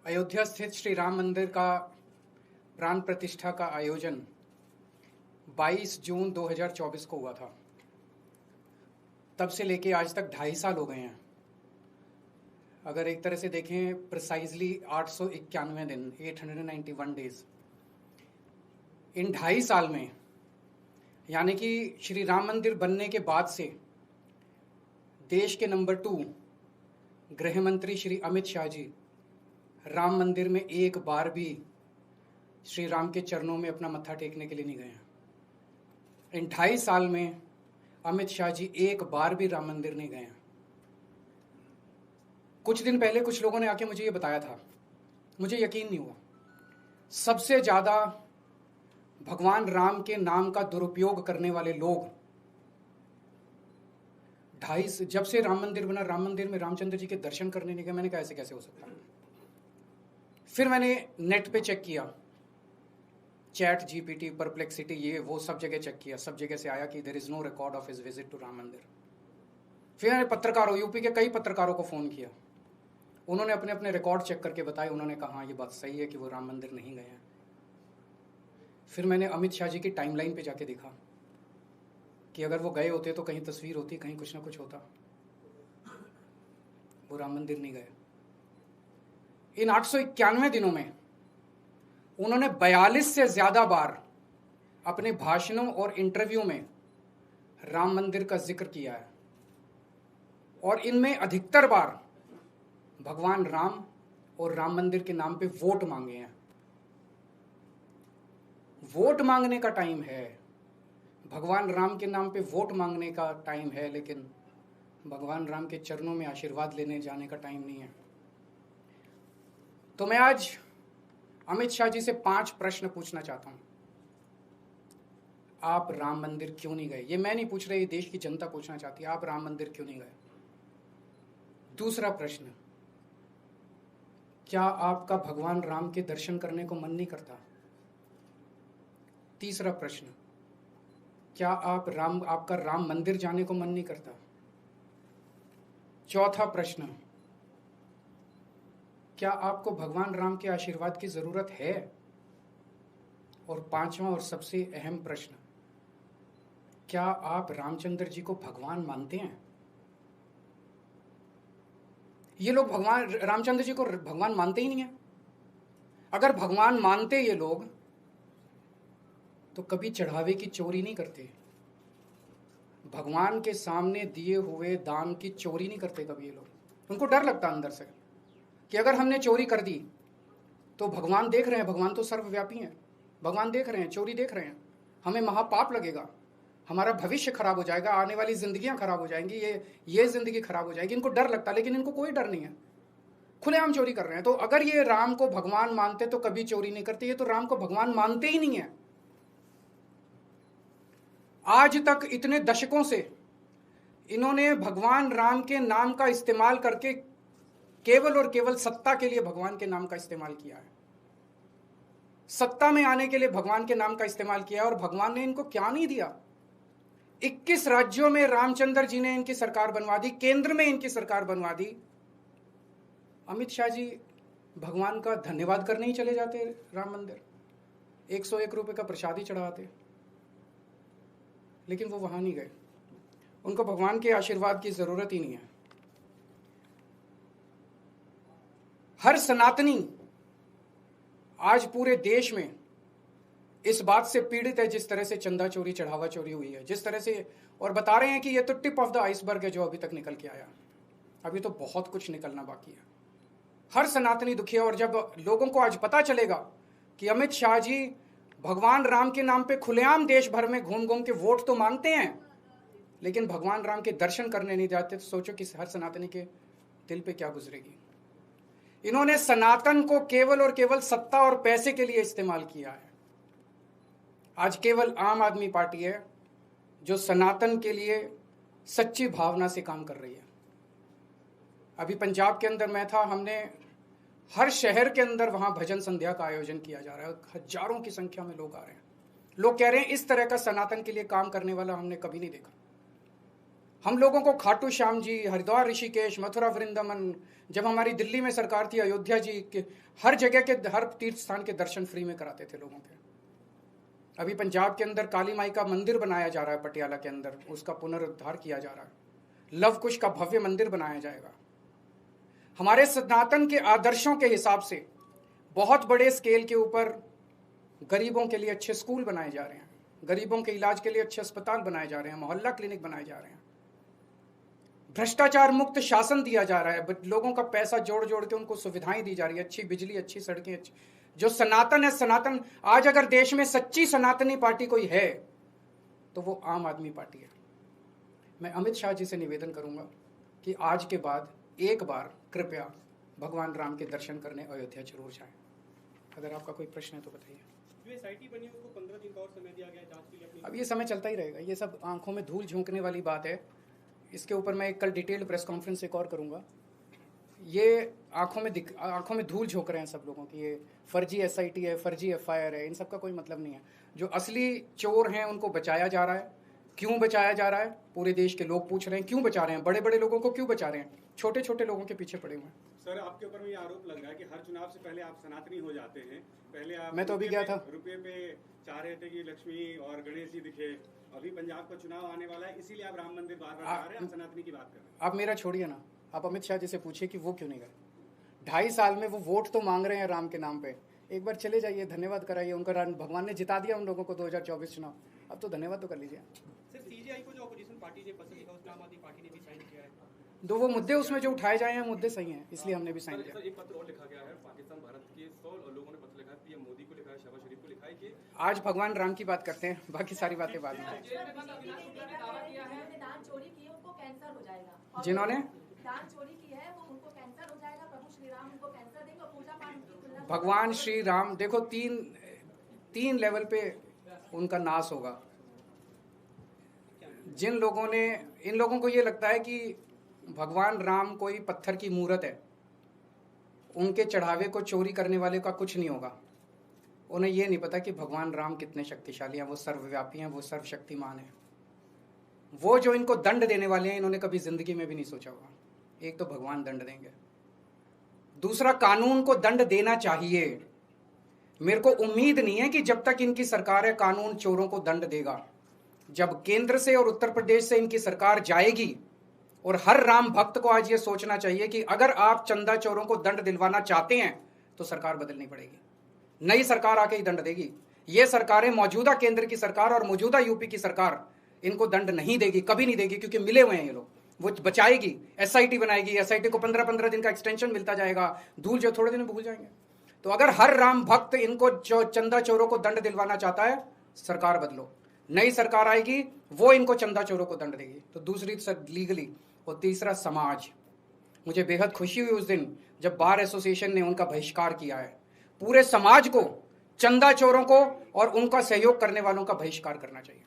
अयोध्या स्थित श्री राम मंदिर का प्राण प्रतिष्ठा का आयोजन 22 जून 2024 को हुआ था। तब से लेके आज तक 2.5 साल हो गए हैं। अगर एक तरह से देखें प्रिसाइजली 891 दिन, 891 डेज। इन 2.5 साल में यानी कि श्री राम मंदिर बनने के बाद से देश के नंबर 2 गृह मंत्री श्री अमित शाह जी राम मंदिर में एक बार भी श्री राम के चरणों में अपना मत्था टेकने के लिए नहीं गए हैं। इन 2.5 साल में अमित शाह जी एक बार भी राम मंदिर नहीं गए हैं। कुछ दिन पहले कुछ लोगों ने आके मुझे ये बताया था, मुझे यकीन नहीं हुआ। सबसे ज्यादा भगवान राम के नाम का दुरुपयोग करने वाले लोग जब से राम मंदिर बना, राम मंदिर में रामचंद्र जी के दर्शन करने नहीं गए। मैंने कहा ऐसे कैसे हो सकता है। फिर मैंने नेट पे चेक किया, चैट जीपीटी, परप्लेक्सिटी, ये वो सब जगह चेक किया। सब जगह से आया कि there is no record of his visit to Ram Mandir. फिर मैंने पत्रकारों, यूपी के कई पत्रकारों को फोन किया। उन्होंने अपने अपने रिकॉर्ड चेक करके बताए। उन्होंने कहा ये बात सही है कि वो राम मंदिर नहीं गए हैं। फिर मैंने अमित शाह जी की टाइमलाइन पे जाके देखा कि अगर वो गए होते तो कहीं तस्वीर होती, कहीं कुछ ना कुछ होता। वो राम मंदिर नहीं गए। इन 891 दिनों में उन्होंने 42 से ज्यादा बार अपने भाषणों और इंटरव्यू में राम मंदिर का जिक्र किया है और इनमें अधिकतर बार भगवान राम और राम मंदिर के नाम पे वोट मांगे हैं। वोट मांगने का टाइम है, भगवान राम के नाम पे वोट मांगने का टाइम है, लेकिन भगवान राम के चरणों में आशीर्वाद लेने जाने का टाइम नहीं है। तो मैं आज अमित शाह जी से 5 प्रश्न पूछना चाहता हूं। आप राम मंदिर क्यों नहीं गए? ये मैं नहीं पूछ रहा, ये देश की जनता पूछना चाहती है। आप राम मंदिर क्यों नहीं गए? दूसरा प्रश्न, क्या आपका भगवान राम के दर्शन करने को मन नहीं करता? तीसरा प्रश्न, क्या आपका राम मंदिर जाने को मन नहीं करता? चौथा प्रश्न, क्या आपको भगवान राम के आशीर्वाद की जरूरत है? और 5वां और सबसे अहम प्रश्न, क्या आप रामचंद्र जी को भगवान मानते हैं? ये लोग भगवान रामचंद्र जी को भगवान मानते ही नहीं है। अगर भगवान मानते ये लोग तो कभी चढ़ावे की चोरी नहीं करते, भगवान के सामने दिए हुए दान की चोरी नहीं करते कभी ये लोग। उनको डर लगता अंदर से कि अगर हमने चोरी कर दी तो भगवान देख रहे हैं, भगवान तो सर्वव्यापी हैं, भगवान देख रहे हैं, चोरी देख रहे हैं, हमें महापाप लगेगा, हमारा भविष्य खराब हो जाएगा, आने वाली जिंदगियां खराब हो जाएंगी, ये जिंदगी खराब हो जाएगी। इनको डर लगता, लेकिन इनको कोई डर नहीं है, खुलेआम चोरी कर रहे हैं। तो अगर ये राम को भगवान मानते तो कभी चोरी नहीं करते। ये तो राम को भगवान मानते ही नहीं है। आज तक इतने दशकों से इन्होंने भगवान राम के नाम का इस्तेमाल करके केवल और केवल सत्ता के लिए भगवान के नाम का इस्तेमाल किया है। सत्ता में आने के लिए भगवान के नाम का इस्तेमाल किया है। और भगवान ने इनको क्या नहीं दिया। 21 राज्यों में रामचंद्र जी ने इनकी सरकार बनवा दी, केंद्र में इनकी सरकार बनवा दी। अमित शाह जी भगवान का धन्यवाद करने ही चले जाते राम मंदिर, 101 रुपए का प्रसाद ही चढ़ाते, लेकिन वो वहां नहीं गए। उनको भगवान के आशीर्वाद की जरूरत ही नहीं है। हर सनातनी आज पूरे देश में इस बात से पीड़ित है जिस तरह से चंदा चोरी, चढ़ावा चोरी हुई है, जिस तरह से, और बता रहे हैं कि ये तो टिप ऑफ द आइसबर्ग है जो अभी तक निकल के आया, अभी तो बहुत कुछ निकलना बाकी है। हर सनातनी दुखी है। और जब लोगों को आज पता चलेगा कि अमित शाह जी भगवान राम के नाम पे खुलेआम देश भर में घूम घूम के वोट तो मांगते हैं, लेकिन भगवान राम के दर्शन करने नहीं जाते, तो सोचो कि हर सनातनी के दिल पे क्या गुजरेगी। इन्होंने सनातन को केवल और केवल सत्ता और पैसे के लिए इस्तेमाल किया है। आज केवल आम आदमी पार्टी है जो सनातन के लिए सच्ची भावना से काम कर रही है। अभी पंजाब के अंदर मैं था, हमने हर शहर के अंदर वहां भजन संध्या का आयोजन किया जा रहा है। हजारों की संख्या में लोग आ रहे हैं। लोग कह रहे हैं इस तरह का सनातन के लिए काम करने वाला हमने कभी नहीं देखा। हम लोगों को खाटू श्याम जी, हरिद्वार, ऋषिकेश, मथुरा, वृंदावन, जब हमारी दिल्ली में सरकार थी, अयोध्या जी के हर जगह के हर तीर्थ स्थान के दर्शन फ्री में कराते थे लोगों के। अभी पंजाब के अंदर काली माई का मंदिर बनाया जा रहा है, पटियाला के अंदर उसका पुनरुद्धार किया जा रहा है। लव कुश का भव्य मंदिर बनाया जाएगा। हमारे सनातन के आदर्शों के हिसाब से बहुत बड़े स्केल के ऊपर गरीबों के लिए अच्छे स्कूल बनाए जा रहे हैं, गरीबों के इलाज के लिए अच्छे अस्पताल बनाए जा रहे हैं, मोहल्ला क्लिनिक बनाए जा रहे हैं, भ्रष्टाचार मुक्त शासन दिया जा रहा है, लोगों का पैसा जोड़ जोड़ के उनको सुविधाएं दी जा रही है, अच्छी बिजली, अच्छी सड़कें, अच्छी। जो सनातन है, सनातन आज अगर देश में सच्ची सनातनी पार्टी कोई है तो वो आम आदमी पार्टी है। मैं अमित शाह जी से निवेदन करूंगा कि आज के बाद एक बार कृपया भगवान राम के दर्शन करने अयोध्या जरूर जाएं। अगर आपका कोई प्रश्न है तो बताइए। एसआईटी बनी उसको 15 दिन का और समय दिया गया है जांच के लिए। अब ये समय चलता ही रहेगा, ये सब आंखों में धूल झोंकने वाली बात है। इसके ऊपर मैं कल डिटेल्ड प्रेस कॉन्फ्रेंस एक और करूंगा। ये आंखों में धूल झोंक रहे हैं सब लोगों की, ये फर्जी एसआईटी है, फर्जी एफआईआर है, इन सब का कोई मतलब नहीं है। जो असली चोर हैं उनको बचाया जा रहा है। क्यों बचाया जा रहा है? पूरे देश के लोग पूछ रहे हैं क्यों बचा रहे हैं, बड़े बड़े लोगों को क्यों बचा रहे हैं, छोटे छोटे लोगों के पीछे पड़े हुए हैं। सर, आपके ऊपर में ये आरोप लग रहा है कि हर चुनाव से पहले आप सनातनी हो जाते हैं। पहले आप मैं तो अभी गया था, रुपये पे चाह रहे थे कि लक्ष्मी और गणेश जी दिखे। अभी पंजाब का चुनाव आने वाला है, इसीलिए आप राम मंदिर बार बार आ रहे हैं, सनातनी की बात कर रहे हैं। आप मेरा छोड़िए ना, आप अमित शाह जी से पूछिए कि वो क्यों नहीं गए। 2.5 साल में वो वोट तो मांग रहे हैं राम के नाम पे। एक बार चले जाइए, धन्यवाद कराइए उनका। भगवान ने जिता दिया उन लोगों को 2024 चुनाव, अब तो धन्यवाद तो कर लीजिए। सर, सीजेआई को जो अपोजिशन पार्टी ने पत्र लिखा उसमें आम आदमी पार्टी ने भी साइन किया है। दो वो मुद्दे उसमें जो उठाए जाए हैं मुद्दे सही हैं, इसलिए हमने भी साइन किया। एक पत्र और लिखा गया है, पाकिस्तान भारत के 100 लोगों ने पत्र लिखा है, पीएम मोदी को लिखा है, शहबाज शरीफ को लिखा है कि आज भगवान राम की बात करते हैं, बाकी सारी बातें बाद में। जिन्होंने भगवान श्री राम, देखो तीन लेवल पे उनका नाश होगा। जिन लोगों ने, इन लोगों को ये लगता है कि भगवान राम कोई पत्थर की मूर्त है, उनके चढ़ावे को चोरी करने वाले का कुछ नहीं होगा। उन्हें ये नहीं पता कि भगवान राम कितने शक्तिशाली हैं, वो सर्वव्यापी हैं, वो सर्वशक्तिमान हैं। वो जो इनको दंड देने वाले हैं, इन्होंने कभी जिंदगी में भी नहीं सोचा होगा। एक तो भगवान दंड देंगे, दूसरा कानून को दंड देना चाहिए। मेरे को उम्मीद नहीं है कि जब तक इनकी सरकार है कानून चोरों को दंड देगा। जब केंद्र से और उत्तर प्रदेश से इनकी सरकार जाएगी, और हर राम भक्त को आज ये सोचना चाहिए कि अगर आप चंदा चोरों को दंड दिलवाना चाहते हैं तो सरकार बदलनी पड़ेगी। नई सरकार आके ही दंड देगी। ये सरकारें, मौजूदा केंद्र की सरकार और मौजूदा यूपी की सरकार, इनको दंड नहीं देगी, कभी नहीं देगी, क्योंकि मिले हुए हैं ये लोग। वो बचाएगी, एसआईटी बनाएगी, एसआईटी को 15-15 दिन का एक्सटेंशन मिलता जाएगा, धूल जो थोड़े दिन में भूल जाएंगे। तो अगर हर राम भक्त इनको जो चंदा चोरों को दंड दिलवाना चाहता है, सरकार बदलो। नई सरकार आएगी, वो इनको चंदा चोरों को दंड देगी। तो दूसरी लीगली, और तीसरा समाज। मुझे बेहद खुशी हुई उस दिन जब बार एसोसिएशन ने उनका बहिष्कार किया है। पूरे समाज को, चंदा चोरों को और उनका सहयोग करने वालों का बहिष्कार करना चाहिए।